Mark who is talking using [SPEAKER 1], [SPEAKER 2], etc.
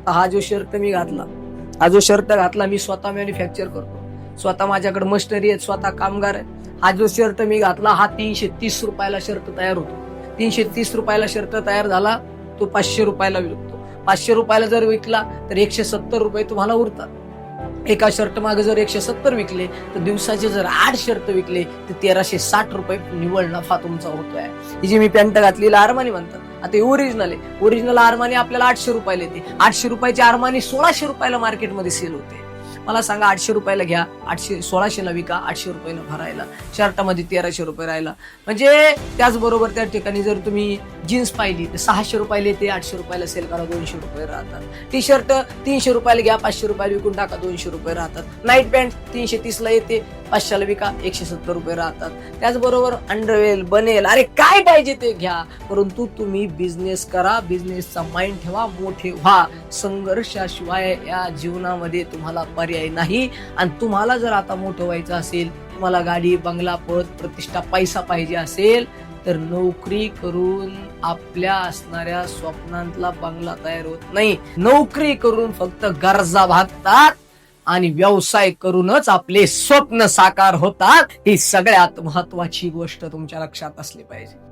[SPEAKER 1] आता हा जो शर्ट मी घातला, मी स्वतः मॅन्युफॅक्चर करतो, स्वतः माझ्याकडे मशिनरी आहेत, स्वतः कामगार आहे. हा जो शर्ट मी घातला हा 330 रुपयाला शर्ट तयार होतो. 330 रुपयाला शर्ट तयार झाला, तो 500 रुपयाला विकतो. 500 रुपयाला जर विकला तर 170 रुपये तुम्हाला उरतात. एका शर्ट मागे जर 170 विकले तर दिवसाचे जर 8 शर्ट विकले तर 1360 रुपये निव्वळ नफा तुमचा होतोय. ही जी मी पॅन्ट घातलेली आरमानी म्हणतात, आता ओरिजिनल आहे. ओरिजिनल आरमानी आपल्याला 800 रुपयाला येते. 800 रुपयाची आरमानी 1600 रुपयाला मार्केटमध्ये सेल होते. मला सांगा, 800 रुपयाला घ्या, 1600ला विका, 800 रुपये नफा राहिला, शर्टामध्ये 1300 रुपये राहिला. म्हणजे त्याचबरोबर त्या ठिकाणी जर तुम्ही जीन्स पाहिली तर 600 रुपयाला येते, 800 रुपयाला सेल करा, 200 रुपये राहतात. टी शर्ट 300 रुपयाला घ्या, 500 रुपयाला विकून टाका, 200 रुपये राहतात. नाईट पॅन्ट 330 ला येते, 500ला विका, 170 रुपये राहतात. त्याचबरोबर अंडरवेल बनेल, अरे काय पाहिजे ते घ्या, परंतु तुम्ही बिझनेस करा, बिझनेसचा माइंड ठेवा, मोठे व्हा. संघर्षाशिवाय या जीवनामध्ये तुम्हाला पर्याय नाही. आणि तुम्हाला जर आता मोठं व्हायचं असेल, तुम्हाला गाडी, बंगला, पद, प्रतिष्ठा, पैसा पाहिजे असेल तर नोकरी करून आपल्या असणाऱ्या स्वप्नांतला बंगला तयार होत नाही. नोकरी करून फक्त गरजा भागतात आणि व्यवसाय करूनच आपले स्वप्न साकार होतात. ही सगळ्यात महत्वाची गोष्ट तुमच्या लक्षात असली पाहिजे.